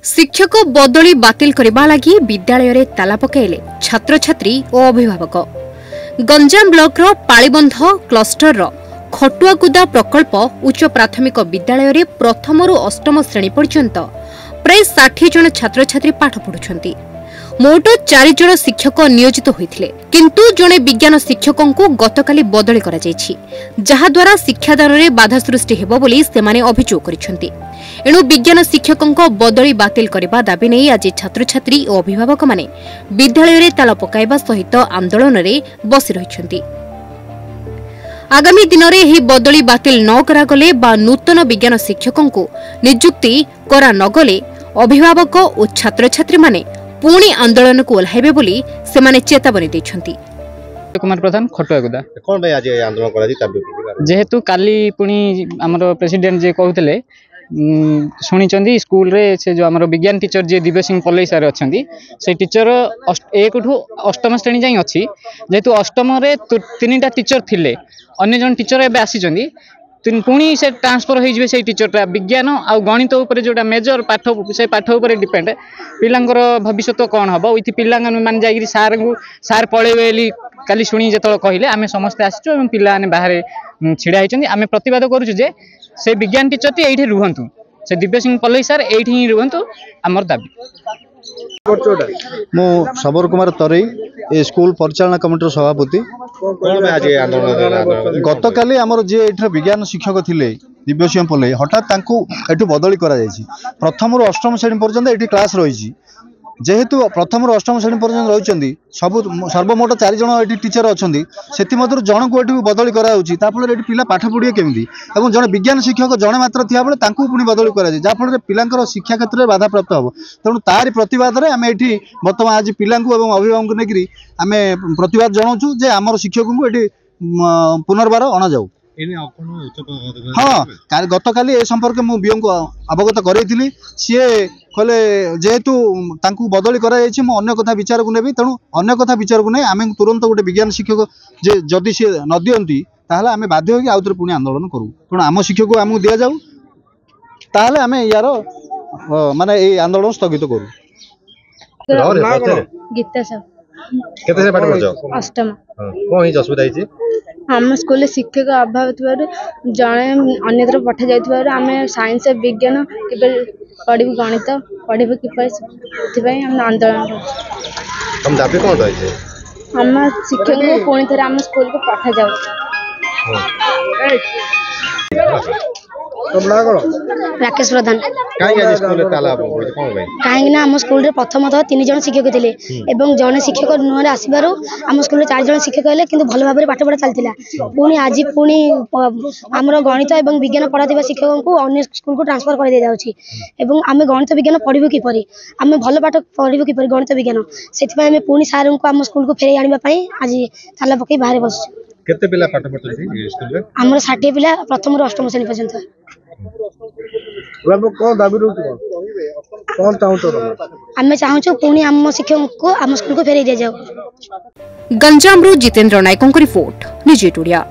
शिक्षक बदली बातिल करबा लागि विद्यालय रे ताला पकाइले छात्र छात्री और अभिभावक। गंजाम ब्लॉक रो पाळीबंध क्लस्टर रो खटुआकुदा प्रकल्प उच्च प्राथमिक विद्यालय रे प्रथम रु अष्टम श्रेणी पर्यंत प्राय 60 जन छात्र छात्री पाठ पढुछंती। मोट 4 जन शिक्षक नियोजित होइथिले, किंतु जने विज्ञान शिक्षकों को गतकाली बदली करा जायछि, जहा द्वारा शिक्षादान रे बाधा सृष्टि हेबो बोली सेमाने अभियोग करिसंती। एणु विज्ञान शिक्षकों को बदली बातिल करबा दाबी नै आज छात्र छात्री और अभिभावक माने विद्यालय रे ताला पकाइबा सहित आंदोलन रे बसि रहिसंती। आगामी दिन में यह बदली बातिल न करागले बा नूतन विज्ञान शिक्षकों को नियुक्ति करा नगले अभिभावक और छात्र छात्री माने पुणी आंदोलन को ओह्लाइबे बोली सेमाने चेतावनी दैछंती। कुमार प्रधान खटुआकुदा कोन भाई आज आंदोलन करा दी ताबे जेहेतु काली पुणी हमर प्रेसिडेंट जे कहउतले शुणी स्कूल रे से जो आमर विज्ञान टीचर जे दिव्य सिंह पल्लई सारे अच्छा से टीचर 1 ठू 8म श्रेणी जाई अच्छी जेहेतु 8म रे 3टा टीचर थिले अन्य जन टीचर एबे आसी पुणी से ट्रांसफर हो से टीचरटा विज्ञान आ गणित उपर जोटा मेजर पाठ से पाठ उपर डिपेंड पिलांकर भविष्य कौन हम इति पिला मान जाकि सार पलैबे काली शुणी जो कहले आम समस्ते आसचु पिला बाहर छिड़ा होती आम प्रतिवाद करुचु जे से विज्ञान टीचर टी ये रुहतु से दिव्य सिंह पल्लई सार ये रुहतु आमर दाबी। मु सबर कुमार तरई ए स्कूल परिचालना कमिटी सभापति। गतकाली आमर जे विज्ञान शिक्षक थिले दिव्य सिंह पल्लई हठात एठू बदली करा जायछि। प्रथम रु अष्टम श्रेणी पर्यंत एठी क्लास रही जेहेतु प्रथम रु अष्टम श्रेणी पर्यंत रही सब सर्वमोट 4 जन ये टीचर अच्छा से जन को ये बदली कराफल पिला पाठ पढ़े केमी और जड़े विज्ञान शिक्षक जड़े मात्र थी बेले पुणी बदली कराफल पिला शिक्षा क्षेत्र में बाधा प्राप्त हम तेणु तार प्रतिवाद में आम ये बर्तमान आज पिला अभिभावक को लेकर आम प्रतिवाद जनाऊँ जे आमर शिक्षक को ये पुनर्बार अणा जाऊ। हाँ गतकाली ए संपर्क मु बीओ को अवगत करेइथिली सी कहले जेहेतु तांकु बदली करा जायछि मु अन्य कथा विचार को नेबी तेणु अन्य कथा विचार को नै आमे तुरंत गोटे विज्ञान शिक्षक जे जदि सी न दियंती ताहले आमे बाध्य होकि आउतरे पुणी आंदोलन करू तेणु आम शिक्षक को आमु दिया जाऊ ताहले आमे यार माने ए आंदोलन स्थगित करू। गीता सब केते से पाठ पढो अष्टम कोन ही असुविधा हिची आम स्कूल शिक्षक अभाव थी जड़े अन्यत्र पठा जाए आम साइंस विज्ञान कि पढ़ू गणित पढ़ू कि आंदोलन हम दाबी कौन रही आम शिक्षक को पुणी थे आम स्कूल को पठा जाऊ। राकेश प्रधान कहीं आम स्कूल प्रथमतः 3 जन शिक्षक थे जड़े शिक्षक नुआ आसबार आम स्कूल 4 जन शिक्षक है कि भल भाव पाठ पढ़ा चलता पुणी आज पुणी आमर गणित और विज्ञान पढ़ा शिक्षकों को अन्य स्कूल को ट्रांसफर कर दी जाऊँगी आम गणित विज्ञान पढ़ू किपर आम भल पाठ पढ़ू किपर गणित विज्ञान से पुणी सार को आम स्कूल को फेर आने आज ताला पकई बाहर बस केते पिला पाठ पढ़ते स्कूल रे हमर 60 पिला प्रथम रु अष्टम श्रेणी पर्यंत। कौन दाबी कौन आम चाहूँ पुणी आम शिक्षक को आम स्कूल को फेर दि जाऊ। गंजाम जितेंद्र नायकों रिपोर्ट निजे टोडिया।